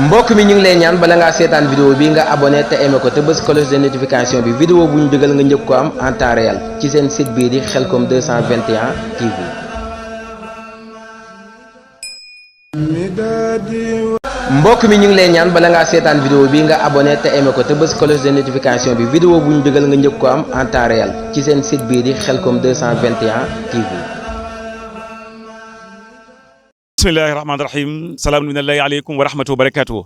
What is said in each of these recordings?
mbokk mi ñu ngi lay ñaan bala ngaa seetaan vidéo bi nga abonné te aimé ko te bës cloche de notification bi vidéo bu ñu dugal nga njëkk ko am en temps réel ci seen site bii di Khelcom 221 TV. mbokk mi ñu ngi lay ñaan bala ngaa seetaan vidéo bi nga abonné te aimé ko te bës cloche de notification bi vidéo bu ñu dugal nga njëkk ko am en temps réel ci seen site bii di Khelcom 221 TV. bismillahi rahmaani rahim salaamun minallahi aleykum wa rahmatuhu wa barakatuhu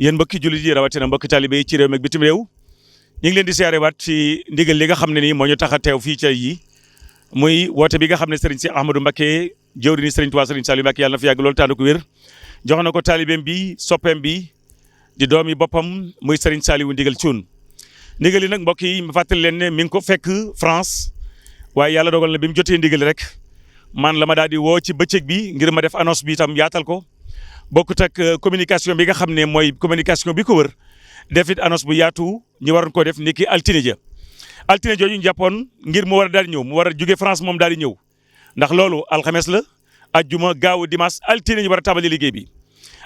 yéen mbokki jullit yi rawatina mbokki talibé yi ci réew mi ak bitim réew ñu ngi leen di siyaare waat ci ndigal li nga xam ne nii moo ñu tax a teew fii ci yi muy woote bi nga xam ne Serigne Cheikh Ahmadou Mbacké jëwriñu Serigne Touba Serigne Saliou Mbacké yàlla na fi yàgg loolu tànn ko wér jox na ko taalibeem bi soppeem bi di doomi boppam muy Serigne Saliou ndigal Thioune ndigal yi nag mbokk yi ma fàttali leen ne mi ngi ko fekk France waaye yàlla dogal na bi mu jotee ndigal rek man la ma daal di woo ci bëccëg bi ngir ma def annonce bi itam yaatal ko bokkut ak communication bi nga xam ne mooy communication bi ko wër def it annonce bu yaatu ñu waroon koo def ni ki altine jooju ñu jàppoon ngir mu war a daal di ñëw mu war a jóge France moom daal di ñëw ndax loolu alxames la ajjuma gaawu dimanche altine ñu war a tàmbali liggéey bi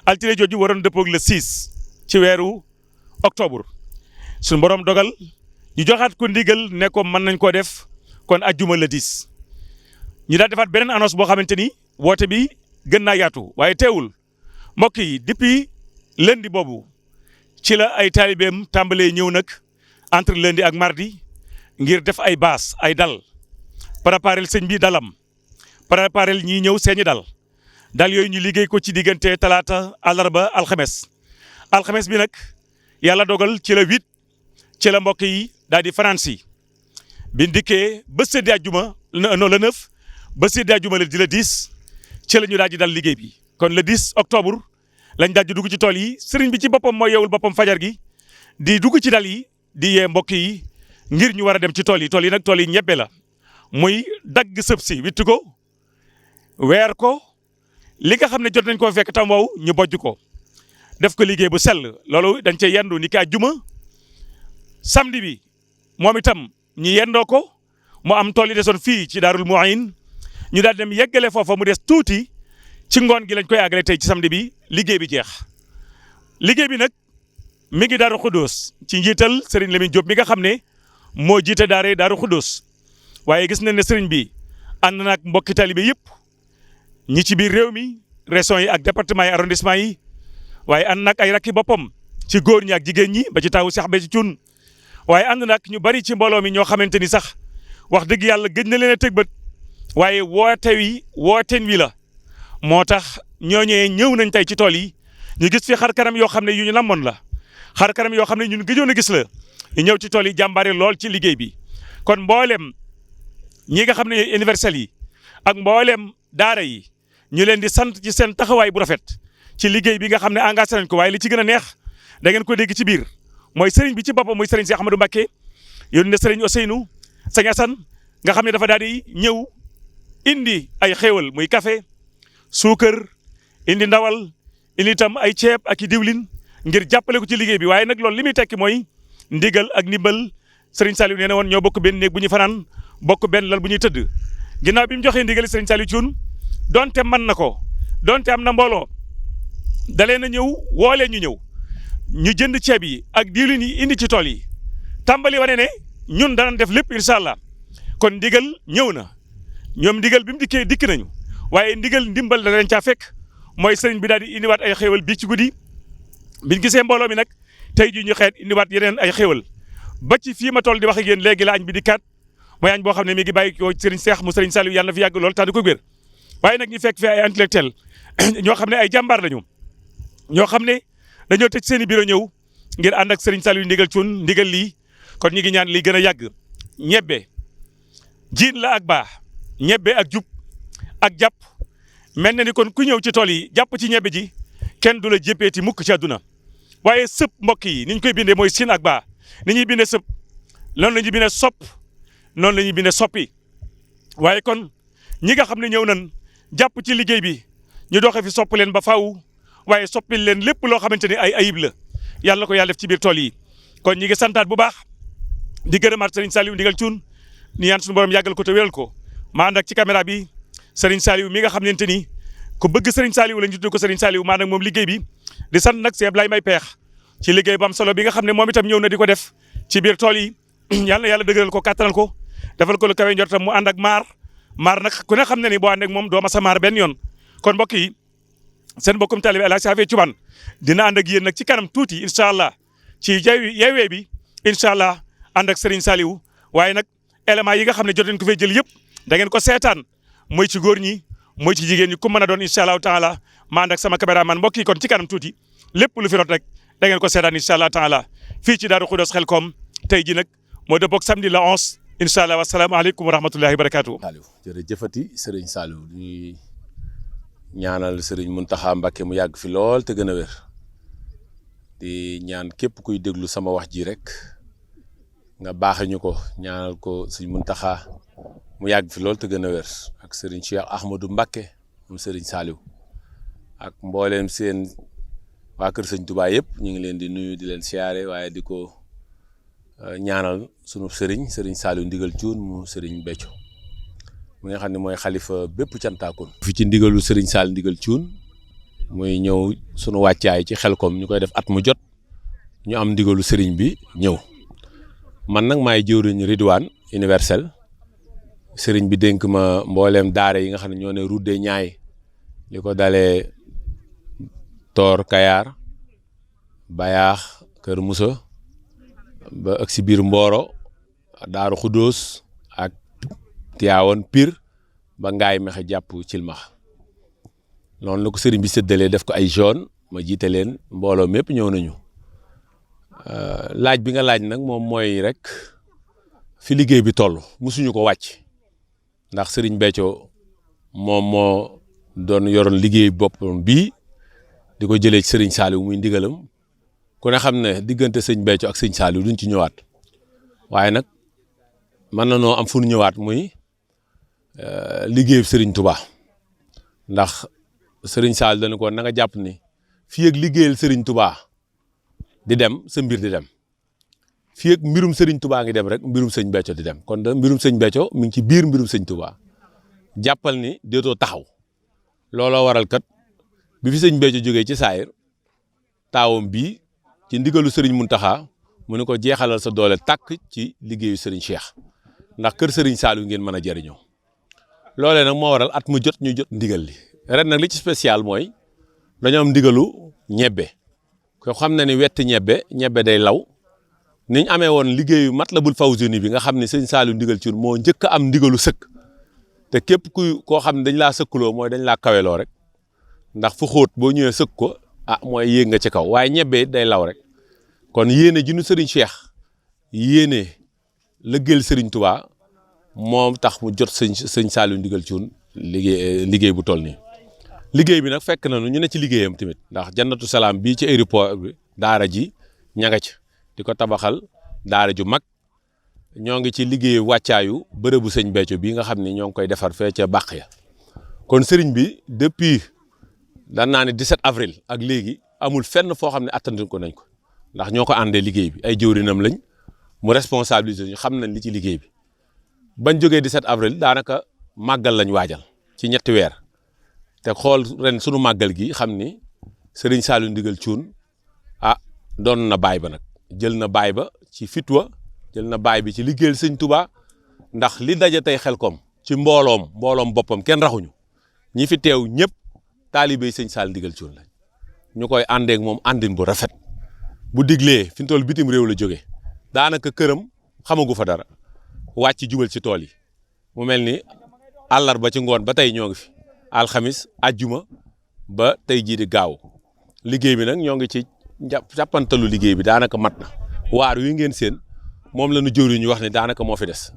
altine jooju waroon dëppoog le 6 ci weeru octobre suñu borom dogal ñu joxaat ko ndigal ne ko mën nañ koo def kon ajjuma le 10. ñu daal defaat beneen annonce boo xamante ni woote bi gën naa yaatu waaye teewul mbokk yi depuis lundi boobu ci la ay taalibeem tàmbalee ñëw nag entre lundi ak mardi ngir def ay baas ay dal préparel sëñ bi dalam préparel ñii ñëw seeni dal yooyu ñu liggéey ko ci diggante talaata àllarba alxames bi nag yàlla dogal ci la 8 ci la mbokk yi daal di fanaan si bi ndikkee ba séddi àjjuma non le 9 ba séddi àjjuma la di le 10 ci la ñu daal di dal liggéey bi kon le 10 octobre lañ daal di dugg ci tool yi sëriñ bi ci boppam mooy yeewul boppam fajar gi di dugg ci dal yi di yee mbokk yi ngir ñu war a dem ci tool yi nag tool yi ñebbe la muy dagg sëb si witti ko weer ko li nga xam ne jot nañ koo fekk tam wow ñu bojj ko def ko liggéey bu sell loolu dañ cey yendu ni ki àjjuma samedi bi moom itam ñu yendoo ko mu am tool yi desoon fii ci Daarul Mu'in ñu daal dem yeggale foofa mu des tuuti ci ngoon gi lañ koy àggale tey ci samedi bi liggéey bi jeex liggéey bi nag mi ngi Daaru Xuddoos ci njiital Serigne Lamine Diop mi nga xam ne moo jiite daare Daaru Xuddoos waaye gis nañ ne Serigne bi ànd na ak mbokki talibé yëpp ñi ci biir réew mi régions yi ak département yi arrondissement yi waaye ànd nag ay rakki boppam ci góor ñi ak jigéen ñi ba ci taawu Cheikh Béthio Thioune waaye ànd nag ñu bari ci mbooloo mi ñoo xamante ni sax wax dëgg yàlla gëj na leen a tëg bët waaye wooteen wi la moo tax ñooñee ñëw nañ tey ci tool yi ñu gis fi xar kanam yoo xam ne yu ñu namoon la xar kanam yoo xam ne ñun gëjoon a gis la ñu ñëw ci tool yi jàmbaare lool ci liggéey bi kon mboolem ñi nga xam ne universel yi ak mboolem daara yi ñu leen di sant ci seen taxawaay bu rafet ci liggéey bi nga xam ne engagé nañ ko waaye li ci gën a neex da ngeen ko dégg ci biir mooy sëriñ bi ci boppam mooy sëriñ Cheikh Ahmadou Mbacké yónni na sëriñ Ousseynou sëñ Assane nga xam ne dafa daal di ñëw indi ay xéewal muy café suukar indi ndawal indi itam ay ceeb ak i diwlin ngir jàppale ko ci liggéey bi waaye nag loolu li muy tekki mooy ndigal ak ndimbal Serigne Saliou nee na woon ñoo bokk benn néeg bu ñu fanaan bokk benn lal bu ñuy tëdd ginnaaw bi mu joxee ndigal Serigne Saliou Thioune donte mën na ko donte am na mbooloo dalee na ñëw woolee ñu jënd ceeb yi ak diwlin yi indi ci tool yi tàmbali wane ne ñun danañ def lépp incha allah kon ndigal ñëw na ñoom ndigal bi mu dikkee dikk nañu waaye ndigal ndimbal da leen caa fekk mooy sëriñ bi daal di indiwaat ay xéewal bii ci guddi biñ gisee mbooloo mi nag tey jii ñu xeet indiwaat yeneen ay xéewal ba ci fii ma toll di wax ak yéen léegi la añ bi dikkaat mooy añ boo xam ne mi ngi bàyyi ko sëriñ Cheikh mu sëriñ Saliou yàlla na fi yàgg lool tànn ko wér waaye nag ñu fekk fi ay intellectuel ñoo xam ne ay jàmbaar lañu ñoo xam ne dañoo tëj seen i bureau ñëw ngir ànd ak sëriñ Saliou ndigal Thioune ndigal lii kon ñu ngi ñaan lii gën a yàgg ñebbe jiin la ak baax ñebbe ak jub ak jàpp mel na ni kon ku ñëw ci tool yi jàpp ci ñebbe ji kenn du la jéppeeti mukk ci àdduna waaye sëp mbokk yi ni ñu koy bindee mooy siin ak baa ni ñuy bindee sëp noonu la ñuy bindee sopp noonu la ñuy bindee soppi waaye kon ñi nga xam ne ñëw nañ jàpp ci liggéey bi ñu doxee fi sopp leen ba faaw waaye soppil leen lépp loo xamante ni ay ayib la yàlla ko yàlla def ci biir tool yi kon ñi ngi santaat bu baax di gërëmaat Serigne Saliou ndigal Thioune ni ñaan suñu borom yàggal ko te wéral ko ma ànd ak ci caméra bi Serigne Saliou mi nga xamante ni ku bëgg Serigne Saliou lañ tuddee ko Serigne Saliou maa nag moom liggéey bi di sant nag Cheikh Ablaye May Peex ci liggéey bu am solo bi nga xam ne moom itam ñëw na di ko def ci biir tool yi yàlla na yàlla dëgëral ko kattanal ko defal ko lu kawe njortam mu ànd ak maar nag ku ne xam ne ni boo ànd ak moom doo ma sa maar benn yoon kon mbokk yi seen mbokkum taalibe El Hadj Afia Thioubane dina ànd ak yéen nag ci kanam tuuti incha allah ci yeewee bi incha allah ànd ak Serigne Saliou waaye nag éléments yi nga xam ne jot nañ ko fay jël yëpp da ngeen ko seetaan mooy ci góor ñi mooy ci jigéen ñi ku mën a doon incha allahu taala ma ànd ak sama caméraman mbokk yi kon ci kanam tuuti lépp lu fi rot rek da ngeen ko seetaan incha allah taala fii ci Daaru Xudoos Xelkom tey ji nag moo dëppoog samedi la 11 incha allah wasalaamaaleykum wa rahmatullahi wa barakaatu. Saliou jërëjëfati Serigne Saliou di ñaanal Serigne Mountakha Mbacké mu yàgg fi lool te gën a wér di ñaan képp kuy déglu sama wax ji rek nga baaxe ñu ko ñaanal ko Serigne Mountakha mu yàgg fi lool te gën a wér ak Serigne Cheikh Ahmadou Mbacké moom Serigne Saliou ak mbooleem seen waa kër Sëñ Touba yëpp ñu ngi leen di nuyu di leen siyaare waaye di ko ñaanal sunu Serigne Saliou Ndigal Thioune mu Serigne Béthio mi nga xam ne mooy xalifa bépp cantaakoon fi ci ndigalu Serigne Saliou Ndigal Thioune muy ñëw sunu wàccaay ci Xelkom ñu koy def at mu jot ñu am ndigalu Serigne bi ñëw man nag maay jëwriñ Ridwaan universel Serigne bi dénk ma mbooleem daara yi nga xam ne ñoo ne Route des Niayes li ko dalee Tor Kayar Bayaax Kër Moussa ba ak si biir Mboro Daaru Xudóos ak Tiwaawan Pire ba Ngaay Mexe jàpp Cilmax noonu la ko sëriñ bi séddalee def ko ay zone ma jiite leen mbooloo mépp ñëw nañu laaj bi nga laaj nag moom mooy rek fi liggéey bi toll musuñu ko wàcc ndax sëriñ Béthio moom moo doon yoroon liggéey boppam bii di ko jëlee ci sëriñ Saliou muy ndigalam ku ne xam ne diggante sëñ Béthio ak sëñ Saliou duñ ci ñëwaat waaye nag mën na noo am fu ñu ñëwaat muy liggéeyu sëriñ Touba ndax sëriñ Saliou dañu ko na nga jàpp ni fii ak liggéeyal sëriñ Touba di dem sa mbir di dem fii ak mbirum sëriñ Touba ngi dem rek mbirum sëñ Béthio di dem kon da mbirum sëñ Béthio mi ngi ci biir mbirum sëñ Touba jàppal ni déetoo taxaw looloo waral kat bi fi sëñ Béthio jógee ci saayir taawam bii ci ndigalu Serigne Mountakha mu ne ko jeexalal sa doole tàkk ci liggéeyu Serigne Cheikh ndax kër Serigne Saliou ngeen mën a jëriñoo loolee nag moo waral at mu jot ñu jot ndigal li ren nag li ci spécial mooy dañoo am ndigalu ñebbe ko xam na ni wetti ñebbe day law niñ amee woon liggéeyu Matlabul Fawzeyni bi nga xam ne Serigne Saliou Ndigal Thioune moo njëkk a am ndigalu sëkk te képp koo xam ne dañ laa sëkkuloo mooy dañ laa kaweloo rek ndax fu xóot boo ñëwee sëkk ko mooy yéeg nga ci kaw waaye ñebbe day law rek kon yéene ji nu Serigne Cheikh yéene lëggeel Serigne Touba moom tax mu jot sëñ Saliou Ndigal Thioune liggéey bu toll nii liggéey bi nag fekk nañu ñu ne ci liggéeyam tamit ndax Jannatu Salaam bii ci aéroport bi daara ji ña nga ci di ko tabaxal daara ju mag ñoo ngi ci liggéey wàccaayu bërëbu sëñ Béthio bii nga xam ne ñoo ngi koy defar fee ca bàq ya kon Serigne bi depuis daan naa ne 17 avril ak léegi amul fenn foo xam ne attandi ko nañ ko ndax ñoo ko àndee liggéey bi ay jëwrinam lañ mu responsabiliser ñu xam nañ li ci liggéey bi bañ jógee 17 avril daanaka màggal lañ waajal ci ñetti weer te xool ren sunu màggal gi xam ni Serigne Saliou Ndigal Thioune doon na baay ba nag jël na baay ba ci fitwa jël na baay bi ci liggéeyal sëñ Touba ndax li daje tey Xelkom ci mbooloom boppam kenn raxuñu ñi fi teew ñëpp taalibey sëñ Saliou Ndigal Thioune lañ ñu koy àndeek moom àndin bu rafet bu diglee fi mu toll bitim réew la jóge daanaka këram xamagu fa dara wàcc jubal ci tool yi mu mel ni àllarba ci ngoon ba tey ñoo ngi fi alxamis ajjuma ba tey jii di gaaw liggéey bi nag ñoo ngi ci jàppantalu liggéey bi daanaka mat na waar wi ngeen seen moom la nu jëwriñ ñu wax ne daanaka moo fi des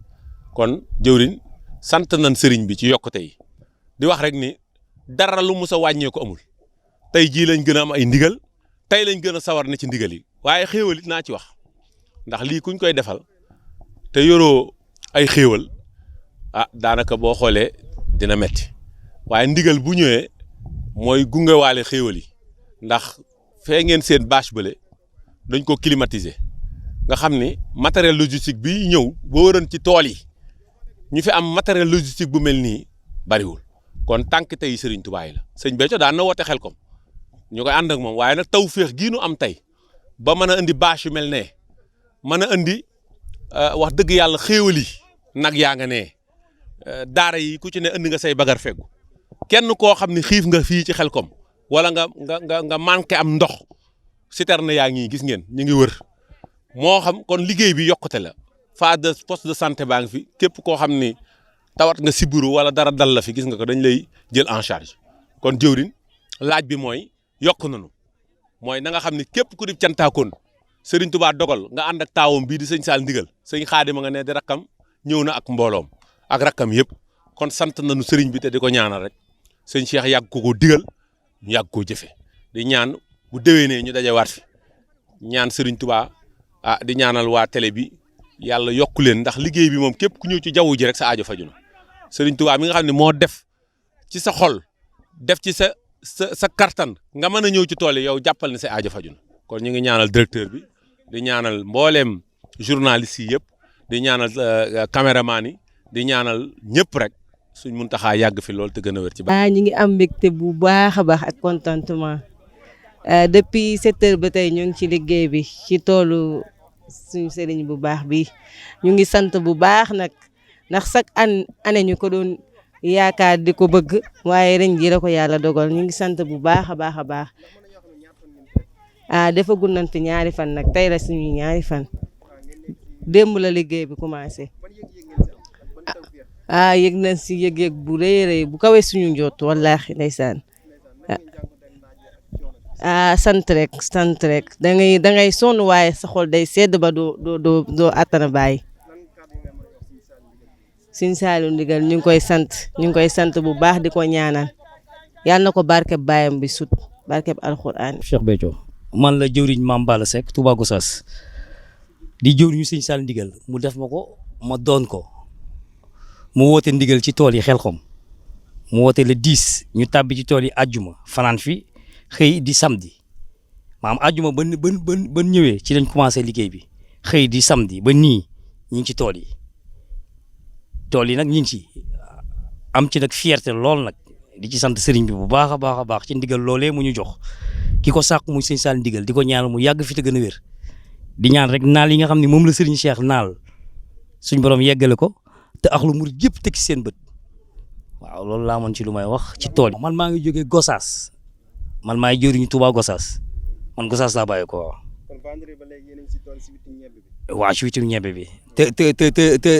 kon jëwriñ sant nañ sëriñ bi ci yokkute yi di wax rek ni dara lu mus a wàññee ko amul tey jii lañ gën a am ay ndigal tey lañ gën a sawar na ci ndigal yi waaye xéewal it naa ci wax ndax lii kuñ koy defal te yoroo ay xéewal daanaka boo xoolee dina metti waaye ndigal bu ñëwee mooy gungewaale xéewal yi ndax fee ngeen seen bâche bële dañ ko climatiser nga xam ni matériel logistique bi ñëw boo waroon ci tool yi ñu fi am matériel logistique bu mel nii bariwul kon tànk tey Serigne Touba yi la sëñ Béthio daan na woote Xelkom ñu koy ànd ak moom waaye nag tawféex gii nu am tey ba mën a indi bâche yu mel ne mën a indi wax dëgg yàlla xéewal yi nag yaa nga ne daara yi ku ci ne indi nga say bagar feggu kenn koo xam ne xiif nga fii ci Xelkom wala nga manqué am ndox citerne yaa ngi gis ngeen ñu ngi wër moo xam kon liggéey bi yokkute la phase de poste de santé baa ngi fi képp koo xam ni tawat nga sibiru wala dara dal la fi gis nga ko dañ lay jël en charge kon jëwrin laaj bi mooy yokk nañu mooy na nga xam ni képp ku di cantaakoon Serigne Touba dogal nga ànd ak taawam bii di sëñ Saal Ndigal sëñ Xaadima nga ne di rakkam ñëw na ak mbooloom ak rakkam yëpp kon sant nañu Serigne bi te di ko ñaanal rek sëñ Cheikh yàgg ko digal ñu yàgg koo jëfe di ñaan bu déwénee ñu dajewaat fi ñaan Serigne Touba di ñaanal waa télé bi yàlla yokku leen ndax liggéey bi moom képp ku ñëw ci jaww ji rek sa aajo faju na Serigne Touba mi nga xam ne moo def ci sa xol def ci sa kartan nga mën a ñëw ci tool yi yow jàppal ne sa aajo faju na kon ñu ngi ñaanal directeur bi di ñaanal mbooleem journaliste yi yëpp di ñaanal caméraman yi di ñaanal ñëpp rek suñ Muntaxa yàgg fi loolu te gën a wér ci baax. ñu ngi am mbégte bu baax a baax ak contentement depuis 7 heures ba tey ñu ngi ci liggéey bi ci toolu suñu sëriñ bu baax bi ñu ngi sant bu baax nag ndax chaque année ñu ko doon yaakaar di ko bëgg waaye ren jii la ko yàlla dogal ñu ngi sant bu baax a baax a baax defagul nañ fi ñaari fan nag tey la suñu ñaari fan démb la liggéey bi commencé yëg nañ si yëg-yëg bu rëy rëy bu kawee suñu njott wallaahi ndeysaan sant rek da ngay sonn waaye sa xol day sedd ba doo attana bàyyi Sëñ Saliou Ndigal ñu ngi koy sant bu baax di ko ñaanal yàlla na ko barkeb baayam bi sut barkeb alxuraan. Cheikh Béthio man la jëwriñ Mame Balla Seck Touba Gossas di jëwriñu Sëñ Saliou Ndigal mu def ma ko ma doon ko mu woote ndigal ci tool yi Xelkom mu woote le 10 ñu tàbbi ci tool yi àjjuma fanaan fi xëy di samedi maam àjjuma ba ñëwee ci lañ commencé liggéey bi xëy di samedi ba nii ñu ngi ci tool yi nag ñu ngi ci am ci nag fierté lool nag di ci sant sëriñ bi bu baax a baax a baax ci ndigal loolee mu ñu jox ki ko sàkk muy Sëñ Saliou Ndigal di ko ñaanal mu yàgg fi te gën a wér di ñaan rek naal yi nga xam ne moom la sëriñ Cheikh naal suñ borom yeggale ko te axlu murid yëpp teg ci seen bët waaw loolu laa mën ci lu may wax ci tool yi. man maa ngi jógee Gossas man maay jëriñu Touba Gossas man Gossas laa bàyyi ko waaw. kon vendredi ba léegi yéen a ngi si tool si witum ñebe bi. waaw si witum ñebe bi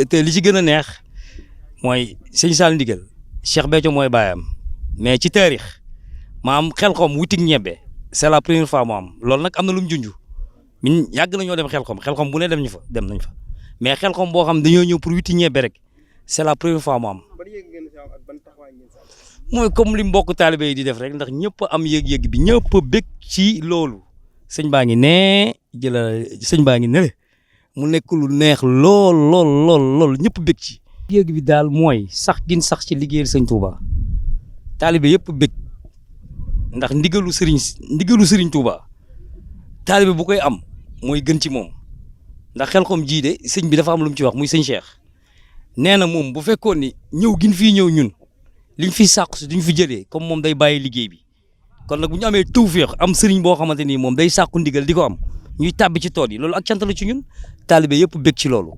te li ci gën a neex mooy Sëñ Saliou Ndigal Cheikh Béthio mooy baayam mais ci taarix maam Xelkom wutik ñebe c'est la première fois mu am loolu nag am na lu mu junj ñun yàgg nañoo dem Xelkom bu ne dem nañ fa mais Xelkom boo xam dañoo ñëw pour wuti ñebe rek c'est la première fois mu am. mooy comme li mbokk taalibe yi di def rek ndax ñëpp am yëg-yëg bi ñëpp a bég ci loolu sëñ baa ngi sëñ baa ngi ne mu nekk lu neex lool ñëpp bég ci. yëg bi daal mooy sax gin sax ci liggéeyal sëñ Touba taalibe yëpp bég ndax ndigalu sëriñ Touba taalibe bu koy am mooy gën ci moom ndax Xelkom jii de sëñ bi dafa am lu mu ci wax muy sëñ Cheikh nee na moom bu fekkoon ni ñëw gin fii ñëw ñun liñ fi sàqu si duñ fi jëlee comme moom day bàyyi liggéey bi kon nag bu ñu amee tawfeex am sëriñ boo xamante ni moom day sàqu ndigal di ko am ñuy tàbbi ci tool yi loolu ak cant la ci ñun taalibe yëpp bég ci loolu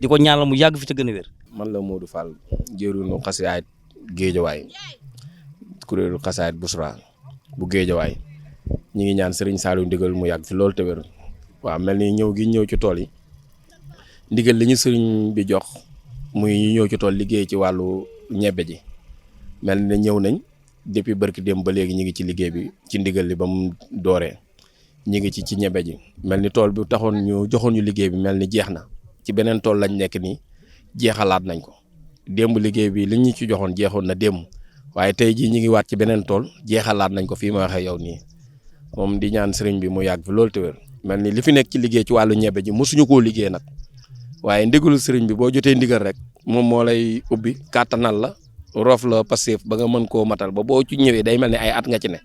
di ko ñaanal mu yàgg fi te gën a wér. man la Modou Fall jëruñu xasaayit Géejawaay kuréelu xasaayit Busra bu Géejawaay ñi ngi ñaan Serigne Saliou Ndigal mu yàgg fi loolu te wér waaw mel ni ñëw ci tool yi ndigal li ñu sëriñ bi jox muy ñu ñëw ci tool liggéey ci wàllu ñebbe ji mel ni ñëw nañ depuis barki démb ba léegi ñi ngi ci liggéey bi ci ndigal li ba mu dooree ñi ngi ci ñebbe ji mel ni tool bi taxoon ñu joxoon ñu liggéey bi mel ni jeex na ci beneen tool lañ nekk nii jeexalaat nañ ko démb liggéey bi li ñu ci joxoon jeexoon na démb waaye tey jii ñi ngi waat ci beneen tool jeexalaat nañ ko fii ma waxee yow nii moom di ñaan sëriñ bi mu yàgg fi loolu te wér mel ni li fi nekk ci liggéey ci wàllu ñebe ji mosuñu koo liggéey nag waaye ndigalu sëriñ bi boo jotee ndigal rek moom moo lay ubbi kàttanal la roof la passeef ba nga mën koo matal ba boo ci ñëwee day mel ni ay at nga ci ne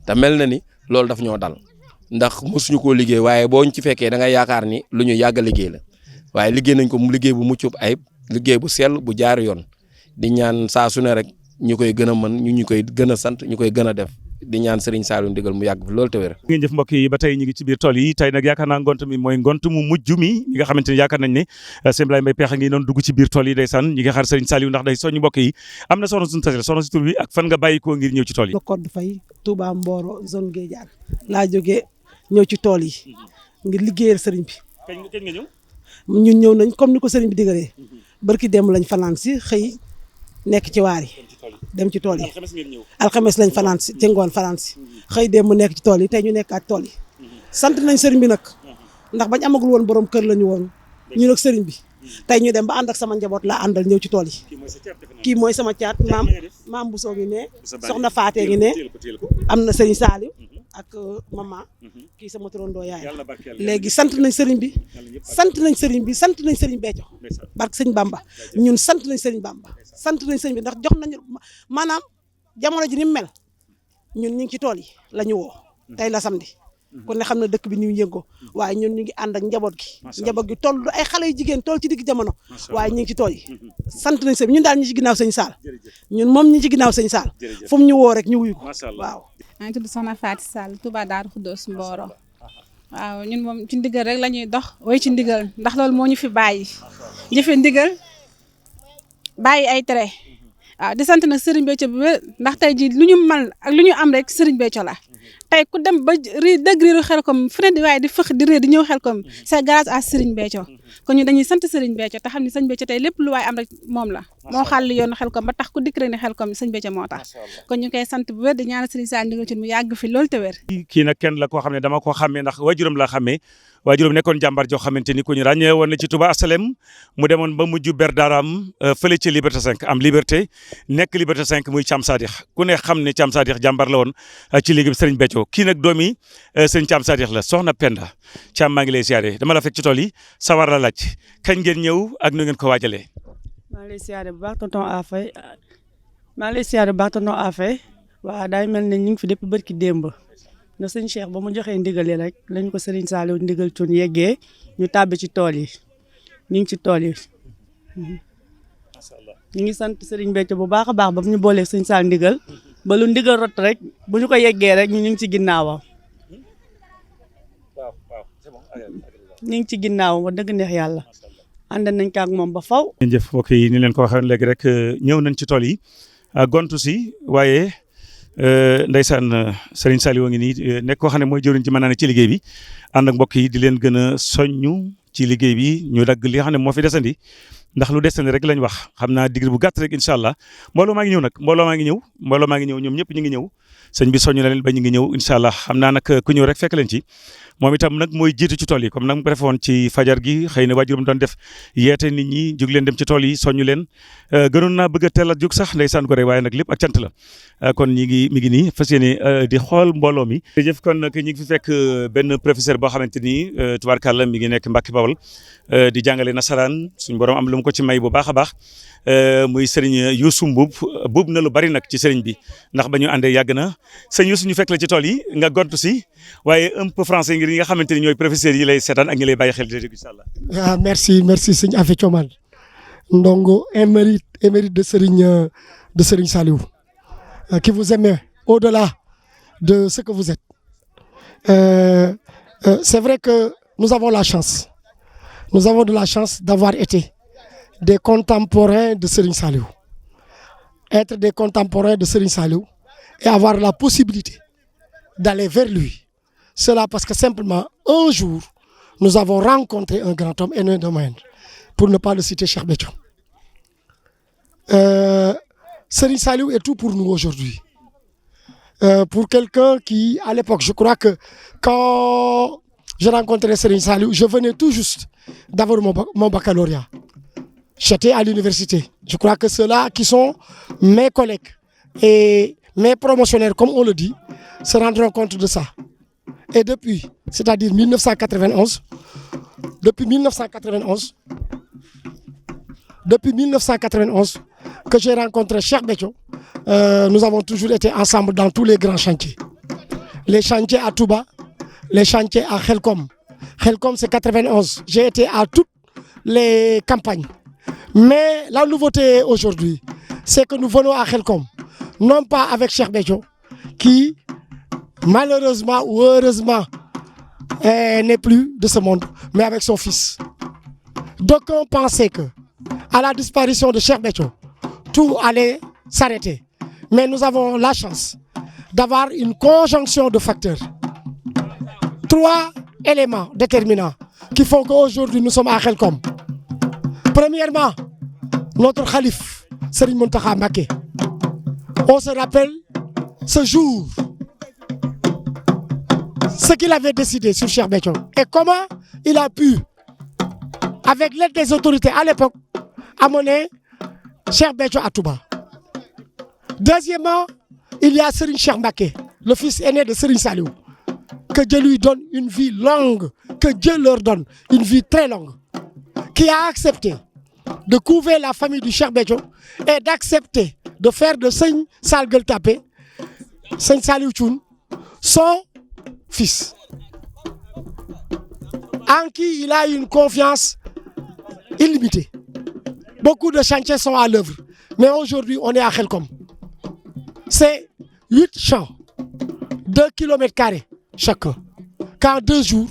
te mel na ni loolu daf ñoo dal ndax mosuñu koo liggéey waaye boo ñu ci fekkee da nga yaakaar ni lu ñu yàgg a liggéey la waaye liggéey nañ ko mu liggéey bu mucc ayib liggéey bu sell bu jaar yoon di ñaan saa su ne rek ñu koy gën a mën ñu koy gën a sant ñu koy gën a def di ñaan Serigne Saliou Ndigal mu yàgg fi loolu te wér. ngeen jëf mbokk yi ba tey ñu ngi ci biir tool yi tey nag yaakaar naa ngont mi mooy ngont mu mujj mi nga xamante ni yaakaar nañ ne sëñ Ibrahima Mbaye Pekh ngi doon dugg ci biir tool yi ndeysaan ñi nga xaar Serigne Saliou ndax day soññu mbokk yi am na soxna suñu tasel soxna si tur bi ak fan nga bàyyi koo ngir ñëw ci tool yi. Codé Faye Touba Mboro zone Guédiane laa jógee ñëw ci tool yi ngir liggéeyal sëriñ bi. kañ nga ñëw. ñun ñëw nañ comme ni ko sëriñ bi digalee barki démb lañ fanaan si xëy nekk ci waar yi dem ci tool yi alxames lañ fanaan si ci ngoon fanaan si xëy démb nekk ci tool yi tey ñu nekkaat tool yi sant nañ sëriñ bi nag ndax bañ amagul woon borom kër lañu woon ñu nag sëriñ bi tey ñu dem ba ànd ak sama njaboot laa àndal ñëw ci tool yi kii mooy sama caat maam bu soo ngi ne soxna Faatee ngi ne am na sëriñ Saliou ak maman kii sama turandoo yaay léegi sant nañ sëriñ bi sant nañ sëriñ bi sant nañ sëriñ Béthio barke sëñ Bamba ñun sant nañ sëriñ Bamba sant nañ sëriñ bi ndax jox nañu maanaam jamono ji ni mu mel ñun ñu ngi ci tool yi la ñu woo tey la samedi kon ne xam na dëkk bi ni mu yëngoo waaye ñun ñu ngi ànd ak njaboot gi toll ay xale yu jigéen toll ci digg jamono waaye ñu ngi ci tool yi sant nañ sëriñ ñun daal ñi ci ginnaaw sëñ Saal ñun moom ñi ci ginnaaw sëñ Saal fu mu ñu woo rek ñu wuyu ko waaw. maa ngi tudd Soxna Fatou Sall Touba Darou Khoudoss Mboro waaw ñun moom ci ndigal rek la ñuy dox way ci ndigal ndax loolu moo ñu fi bàyyi jëfe ndigal bàyyi ay tere waaw di sant nag Serigne Béthio bi ndax tey jii lu ñu mal ak lu ñu am rek Serigne Béthio la tey ku dem ba dëgg riiru Xelcom fu ne di waaye di fëx di réer di ñëw Xelcom c'est grâce à Serigne Béthio kon ñu dañuy sant Serigne Béthio te xam ne Serigne Béthio tey lépp lu waaye am rek moom la moo xàll yoonu Xelcom ba tax ku dikk rek ne Xelcom Serigne Béthio moo tax kon ñu koy sant bu wér di ñaanal Serigne Saliou Ndigal ci mu yàgg fi loolu te wér. kii nag kenn la koo xam ne dama ko xàmmee ndax waajuram laa xàmmee waajuram nekkoon jàmbar joo xamante ni ku ñu ràññee woon na ci Touba Asalem mu demoon ba mujj ber daaraam fële ci Liberté 5 am Liberté nekk Liberté 5 muy Thiam Sadikh ku ne xam ne Thiam Sadikh jàmbar la woon ci liggéey Serigne Béthio kii nag doomi Serigne Thiam Sadikh la soxna Penda Thiam maa ngi lay siyaare dama la fekk ci tool yi sawar la laaj kañ ngeen ñëw ak nu ngeen ko waajalee. maa ngi lay siyaare bu baax tonton Afay maa ngi lay siyaare bu baax tonton Afay waaw daay mel ne ñu ngi fi depuis barki démb na sëñ Cheikh ba mu joxee ndigal rek lañ ko Serigne Saliou ndigal cuun yeggee ñu tàbbi ci tool yi ñu ngi ci tool yi ñu ngi sant Serigne Béthio bu baax a baax ba mu ñu boolee sëñ Saliou ndigal ba lu ndigal rot rek bu ñu ko yeggee rek ñu ngi ci ginnaawam ñu ngi ci ginnaawam wax dëgg neex yàlla ànd nañ ko ak moom ba faw. jërëjëf mbokk yi ni leen ko waxee léegi rek ñëw nañ ci tool yi gontu si waaye. Ndeysaan Serigne Saliou ngi nii nekk koo xam ne mooy jëwriñ ci mën naa ne ci liggéey bi ànd ak mbokk yi di leen gën a soññu ci liggéey bi ñu dagg li nga xam ne moo fi desandi ndax lu desandi rek lañ wax xam naa digir bu gàtt rek incha allah mbooloo maa ngi ñëw nag mbooloo maa ngi ñëw ñoom ñëpp ñu ngi ñëw sëñ bi soññu na leen ba ñu ngi ñëw incha allah xam naa nag ku ñëw rek fekk leen ci moom itam nag mooy jiitu ci tool yi comme nag mu ko defoon ci fajar gi xëy na waajuram doon def yeete nit ñi jóg leen dem ci tool yi soññu leen gënoon naa bëgg a teel a jóg sax ndeysaan ko rek waaye nag lépp ak cant la kon mi ngi nii fas yéene di xool mbooloo mi. jërëjëf kon nag ñi ngi fi fekk benn professeur boo xamante ni tubaarkàlla mi ngi nekk Mbacke Bawol di jàngale nasaraan suñu borom am lu mu ko ci may bu baax a baax muy Serigne Youssou Mbuub na lu bari nag ci Serigne bi ndax ba ñu àndee yàgg na sëñ Youssou ñu fekk la ci tool yi nga gontu si waaye un peu français ngir ñi nga xamante ni ñooy professeurs yi lay seetaan ak ñi lay bàyyi xel di incha allah. ah merci sëñ Afé Thioman ndongo émérite de Serigne Saliou qui vous aime au-delà de ce que vous êtes. C'est vrai que nous avons la chance. Nous avons de la chance d'avoir été des contemporains de Serigne Saliou. Être des contemporains de Serigne Saliou et avoir la possibilité d'aller vers lui. Cela parce que simplement, un jour, nous avons rencontré un grand homme et un domaine, pour ne pas le citer, Cheikh Béthio. Serigne Saliou est tout pour nous aujourd'hui. Pour quelqu'un qui, à l'époque, je crois que quand je rencontrais Serigne Saliou, je venais tout juste d'avoir mon baccalauréat. J'étais à l'université. Je crois que ceux-là qui sont mes collègues et mes promotionnaires, comme on le dit, se rendront compte de ça. Et depuis, c'est-à-dire 1991, depuis 1991 que j'ai rencontré Cheikh Béthio, nous avons toujours été ensemble dans tous les grands chantiers. Les chantiers à Touba, les chantiers à Xelcom. Xelcom, c'est 91. J'ai été à toutes les campagnes. Mais la nouveauté aujourd'hui, c'est que nous venons à Khelcom, non pas avec Cheikh Béthio, qui malheureusement ou heureusement n'est plus de ce monde, mais avec son fils. D'aucuns pensaient que, à la disparition de Cheikh Béthio, tout allait s'arrêter. Mais nous avons la chance d'avoir une conjonction de facteurs. 3 éléments déterminants qui font qu'aujourd'hui nous sommes à Khelcom. Premièrement, notre khalife, Serigne Mountakha Mbacké. On se rappelle ce jour, ce qu'il avait décidé sur Cheikh Béthio et comment il a pu, avec l'aide des autorités à l'époque, amener Cheikh Béthio à Touba. Deuxièmement, il y a Serigne Cheikh Mbacké, le fils aîné de Serigne Saliou. Que Dieu lui donne une vie longue, que Dieu leur donne une vie très longue, qui a accepté de couver la famille du Cheikh Béthio et d'accepter de faire de Serigne Sall Gueule Tapée, Serigne Saliou Thioune, son fils, en qui il a une confiance illimitée. Beaucoup de chantiers sont à l'œuvre, mais aujourd'hui on est à Khelcom. C'est 8 champs, 2 km² chacun. Qu'en 2 jours,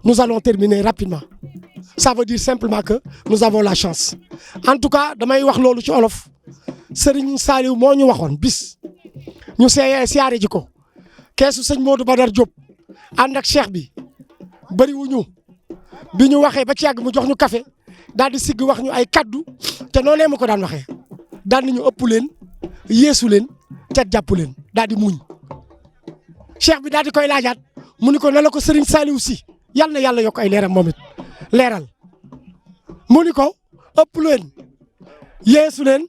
nous allons terminer rapidement. Ça veut dire simplement que nous avons la chance. En tout cas, damay wax loolu ci olof Serigne Saliou moo ñu waxoon bis ñu siyaare ji ko keesu sëñ Modou Badar Diop ànd ak cheikh bi bëri wuñu bi ñu waxee ba ci yàgg mu jox ñu café daal di sigg wax ñu ay kaddu te noonee ma ko daan waxee daan nañu ëpp leen yeesu leen ca jàpp leen daal di muñ cheikh bi daal di koy laajaat mu ni ko na la ko Serigne Saliou si yal na yàlla yokk ay leeram moom it leeral mu ni ko ëpp leen yeesu leen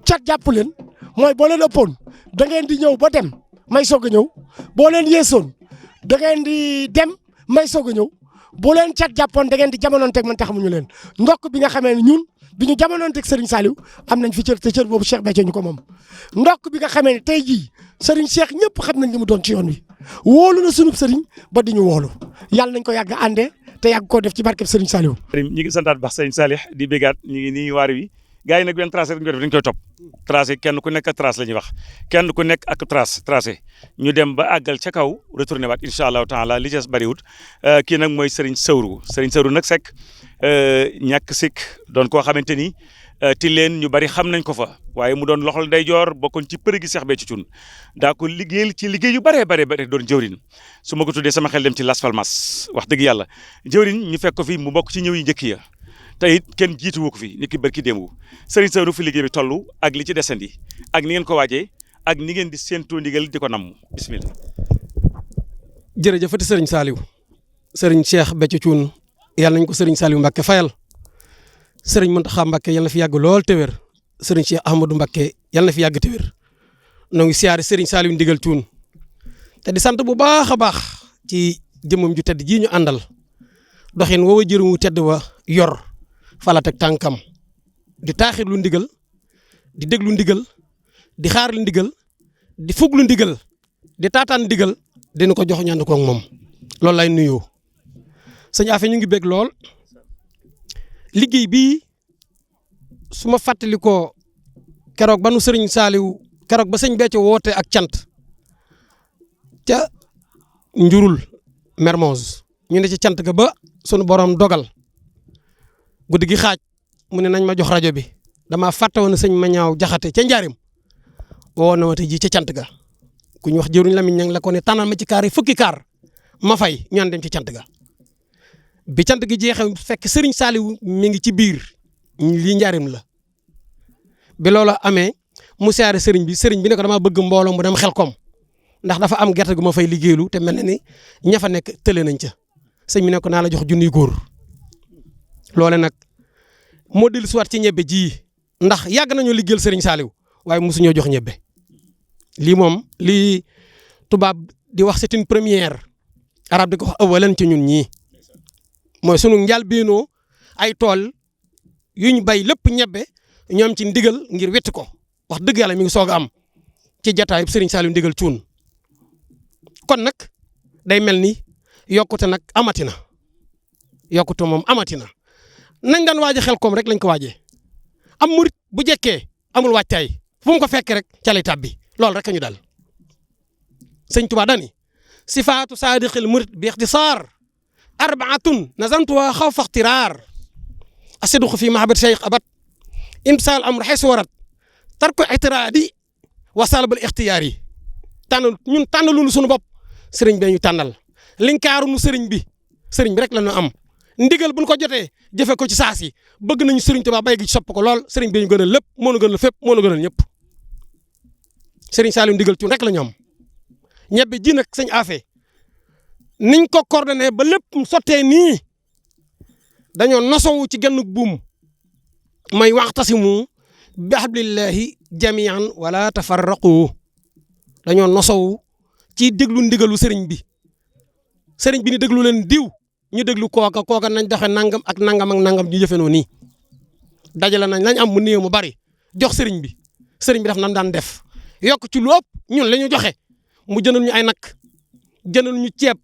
cat jàpp leen mooy boo leen ëppoon da ngeen di ñëw ba dem may soog a ñëw boo leen yeesoon da ngeen di dem may soog a ñëw boo leen cat jàppoon da ngeen di jamonoonteeg man taxamuñu leen ndokk bi nga xamee ne ñun bi ñu jamonoonteeg Serigne Saliou am nañ fi cër te cër boobu Cheikh Béthio ñu ko moom ndokk bi nga xamee ne tey jii Serigne Cheikh ñëpp xam nañ li mu doon ci yoon wi wóolu na sunub Serigne ba di ñu wóolu yàlla nañ ko yàgg a àndee te yàgg koo def ci barkeb Serigne Saliou. ñi ngi santaat baax Serigne Salih di bégaat ñu ngi nii waar wi gars yi nag benn tracé rek ñu def dañ koy topp tracé kenn ku nekk ak trace la ñuy wax kenn ku nekk ak tracé ñu dem ba àggal ca kaw retourné waat incha allahu taala li ci bariwut kii nag mooy Serigne Sawru nag Seck ñàkk sikk doon koo xamante ni ti leen ñu bari xam nañ ko fa waaye mu doon loxol ndeyjoor bokkoon ci përë gi Cheikh Béthio Thioune daa ko liggéeyal ci liggéey yu bare doon jëwrin su ma ko tuddee sama xel dem ci Las Palmas wax dëgg yàlla jëwrin ñu fekk ko fi mu bokk ci ñëw yi njëkk ya te it kenn jiitu woo ko fi nit ki barki démb Serigne Sawru fi liggéey bi toll ak li ci desandi ak ni ngeen ko waajee ak ni ngeen di séentoo ndigal di ko namm bismillah. jërëjëfati Serigne Saliou Serigne Cheikh Béthio Thioune yàlla nañ ko Serigne Saliou Mbacké fayal Serigne Mountakha Mbacké yàlla na fi yàgg lool te wér Serigne Cheikh Ahmadou Mbacké yàlla na fi yàgg te wér noo ngi siyaare Serigne Saliou ndigal Thioune te di sant bu baax a baax ci jëmmam ju tedd jii ñu àndal doxin woowa jërum wu tedd wa yor fala teg tànkam di taaxir lu ndigal di déglu ndigal di xaar lu ndigal di fug lu ndigal di taataan ndigal dina ko jox ñand ko ak moom loolu lay nuyoo sëñ Afe ñu ngi bég lool liggéey bii su ma fàttali ko keroog ba nu Serigne Saliou keroog ba sëñ Béthio woote ak cant ca njurul Mermoz ñu ne ci cant ga ba sunu borom dogal guddi gi xaaj mu ne nañ ma jox rajo bi damaa fàtte woon sëñ ma ñaaw jaxate ca njaarim woo na ma tey jii ca cant ga ku ñu wax jëruñ Lamine ñang la ko ne tànnal ma ci kaar yi fukki kaar ma fay ñaan dem ci cant ga bi cant gi jeexee fekk Serigne Saliou mi ngi ci biir lii njaarim la bi loola amee mu siyaare Serigne bi ne ko damaa bëgg mbooloo mu dem Khelcom ndax dafa am gerte gu ma fay liggéeylu te mel na ni ña fa nekk tële nañ ca sëñ bi ne ko naa la jox junniy góor loole nag moo dellu siwaat ci ñebbe ji ndax yàgg nañoo liggéeyal Serigne Saliou waaye mosuñoo jox ñebbe lii moom lii tubaab di wax c'est une première arab di ko wax awalan ci ñun ñii mooy sunu njëlbéenoo ay tool yuñ bay lépp ñebbe ñoom ci ndigal ngir wetti ko wax dëgg yàlla mi ngi soog a am ci jataayub Serigne Saliou ndigal cuun kon nag day mel ni yokkute nag amatina yokkute moom amatina nañ daan waaje Khelcom rek lañ ko waajee am murit bu jekkee amul wàccaay fu mu ko fekk rek ca lay tàbbi loolu rek ñu dal sëñ Tuubaa dani sifaatu saadiqil murid bi ixtisaar arbaatun nazamtuha xawfa ixtiraar asidqu fi mahabbat cheikh abat imsal amr xesu warat tarku ixtiraadi wa salbal ixtiyaar yi ñun tànnaluñu suñu bopp sëriñ bi ñu tànnal linkaaruñu sëriñ bi rek la ñu am ndigal buñ ko jotee jëfe ko ci saas yi bëgg nañu sëriñ Tuubaa bay gi sopp ko lool sëriñ bi ñu gënal lépp moo nu gënal fépp moo nu gënal ñëpp sëriñ Saliou ndigal Thioune rek la ñu am ñebbe ji nag sëñ Afe niñ ko coordonné ba lépp sottee nii dañoo nosowu ci genn buum may waxtasimu bi hablillahi jamian wala tafarraqu dañoo nosowu ci déglu ndigalu sëriñ bi ni déglu leen diw ñu déglu kooka nañ doxe nangam ak nangam ñu jëfenoo nii dajale nañ lañ am mu néew mu bari jox sëriñ bi daf nam daan def yokk ci lu ëpp ñun la ñu joxe mu jëndal ñu ay nag jëndal ñu ceeb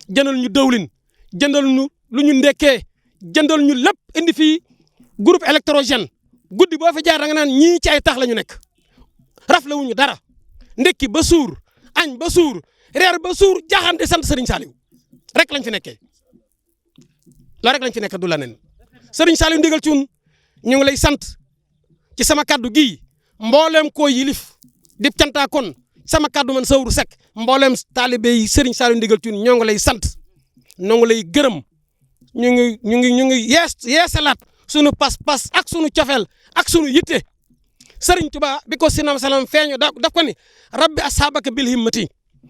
jëndal ñu dawlin jëndal ñu lu ñu ndekkee jëndal ñu lépp indi fii groupe électrogène guddi boo fi jaar da nga naan ñii ci ay tax la ñu nekk rafle wuñu dara ndekki ba suur añ ba suur reer ba suur jaaxaan di sant Serigne Saliou rek lañ fi nekkee loolu rek lañ fi nekk du la nen Serigne Saliou ndigal Thioune ñu ngi lay sant ci sama kaddu gii mbooleem koo yilif di cantaa kon sama kaddu man Sawru Seck mbooleem taalibe yi Serigne Saliou ndigal Thioune ñoo ngi lay sant ñoo ngi lay gërëm ñu ngi yeesalaat sunu pas-pas ak sunu cofeel ak sunu yitte Serigne Touba bi ko sinam salam feeñu daf ko ni rabbi ashabaka bil himmati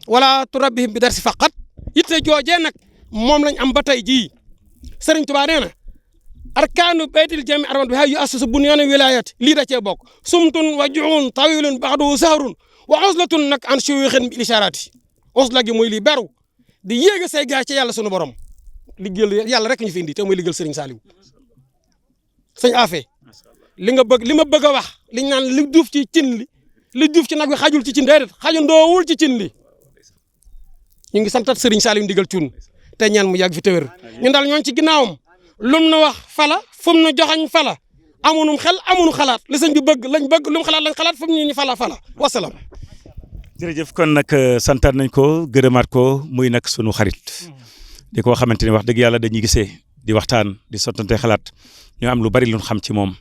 wala turabbihim bi darsi faqat yitte joojee nag moom lañ am ba tey jii Serigne Touba nee na arkaanu baytil jami arman bi hay yu assasu bunyaana wilayat lii da cee bokk sumtun wa juun tawilun baxdu sahrun wa uslatun nag an shuyuxin bi isharati usla gi mooy lii beru di yéega say gaa ci yàlla sunu borom liggéeyal yàlla rek ñu fi indi te muy liggéeyal Serigne Saliou sëñ Afe li ma bëgg a wax liñ naan li duuf ci cin li duuf ci nag wi xajul ci cin déedéet xajandoowul ci cin li ñu ngi santat Serigne Saliou ndigal Thioune te ñaan mu yàgg fi te wér ñun daal ñooñu ci ginnaawam lum na wax fala fu mu na joxañ fala amunum xel amunu xalaat li sëñ bi bëgg lañ bëgg lu mu xalaat lañ xalaat fu mu ñu fala wasalaam. jërëjëf kon nag santaat nañ ko gërëmaat ko muy nag sunu xarit di ko xamante ni wax dëgg yàlla dañuy gisee di waxtaan di sottante xalaat ñu am lu bari lu xam ci moom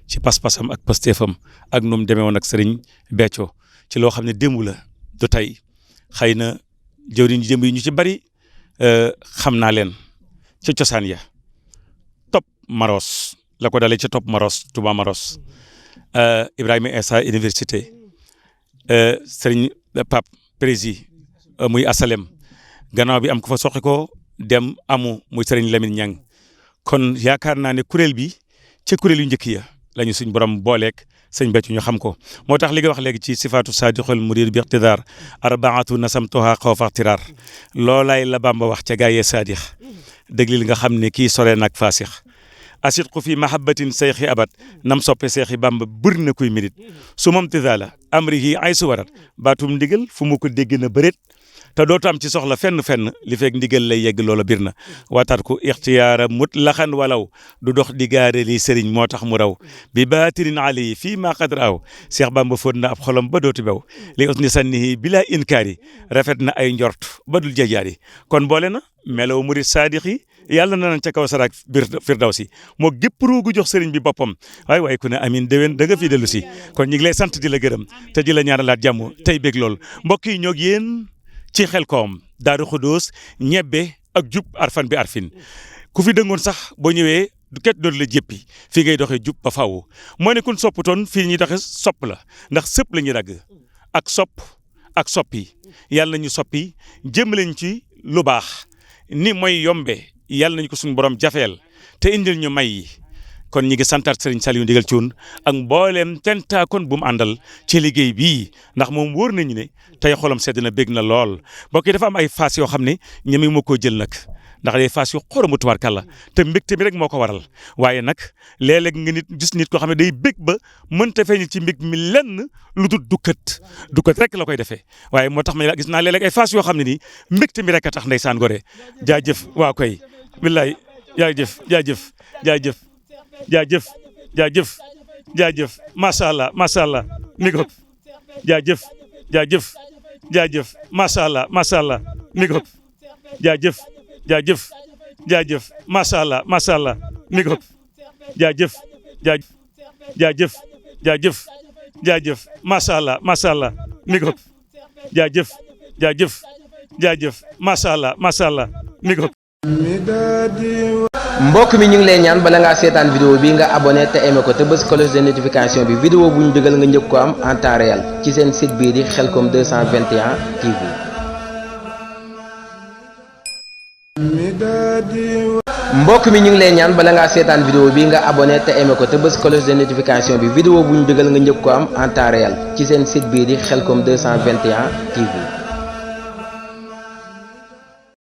ci pas-pasam ak pasteefam ak nu mu demee woon ak Serigne Béthio ci loo xam ne démb la du tey xëy na jëwriñ démb yi ñu ci bari xam naa leen ci cosaan ya top Maros la ko dalee ca top Maros Touba Maros Ibrahima Issa université Serigne Pape Prési muy asalem gannaaw bi am ko fa soqi ko dem amu muy Serigne Lamine Niang kon yaakaar naa ne kuréel bi ci kuréel yu njëkk ya lañu suñ borom booleeg sëñ Béthio ñu xam ko moo tax li nga wax léegi ci sifaatu saadiqul murid bi iqtidaar arbaatu nasamtuha xawfa ixtiraar loolaay la Bamba wax ca gaayee saadix dëgg li nga xam ne kii sore nag faasix asidqu fi mahabbatin seyxi abat nam soppe seexi Bamba bëri na kuy minit su moom tidaala amrihi ay su warat baatum ndigal fu mu ko dégg na bëreet te dootu am ci soxla fenn li fekk ndigal lay yegg loola bir na watat ko ixtiyaara mutlaxan walaw du dox di gaare lii sëriñ moo tax mu raw bi baatirin ali fii maa qad raaw Cheikh Bamba fóot na ab xolam ba dootu bew li usni sannihi bila inkaari rafet na ay njort ba dul jajaari kon boole na melaw murid saadiq yi yàlla na nañ ca kaw saraak firdawsi moo gépp ruugu jox sëriñ bi boppam waaye ku ne amin déwén da nga fi dellu si kon ñu ngi lay sant di la gërëm te di la ñaanalaat jàmm tey bég lool mbokk yi ñoo yéen ci Xelkom Daaru Xudoos ñebbe ak jub arfan bi arfin ku fi dëngoon sax boo ñëwee du ket doon la jéppi fii ngay doxee jub ba faaw moo ne kun sopputoon fii ñuy doxee sopp la ndax sëpp la ñuy dagg ak sopp ak soppi yàlla nañu soppi jëm lañ ci lu baax ni mooy yombe yàlla nañu ko suñu borom jafeel te indil ñu may yi kon ñi ngi santaat Serigne Saliou ndigal Thioune ak mbooleem tentaakoon bu mu àndal ci liggéey bii ndax moom wóor nañu ne tey xolam sedd na bég na lool mbokk yi dafa am ay phase yoo xam ne ñemi moo koo jël nag ndax day phase yu xoromu tubaarkàlla te mbégte mi rek moo ko waral waaye nag léeg-léeg nga gis nit koo xam ne day bég ba mënta feeñ ci mbég mi lenn lu dul dukkat rek la koy defee waaye moo tax ma gis naa léeg-léeg ay phase yoo xam ne nii mbégte mi rek a tax ndeysaan gore jaajëf waa koy billaay jaajëf jaajëf macha allah mi ko jaajëf macha allah mi ko jaajëf macha allah mi ko jaajëf macha allah mi ko jaajëf macha allah mi ko mbokk mi ñu ngi lay ñaan bala ngaa seetaan vidéo bi nga abonné te aimé ko te bës cloche de notification bi vidéo bu ñu dugal nga njëkk ko am en temps réel ci seen site bii di Khelcom 221 TV. mbokk mi ñu ngi lay ñaan bala ngaa seetaan vidéo bi nga abonné te aimé ko te bës cloche de notification bi vidéo bu ñu dugal nga njëkk ko am en temps réel ci seen site bii di Khelcom 221 TV.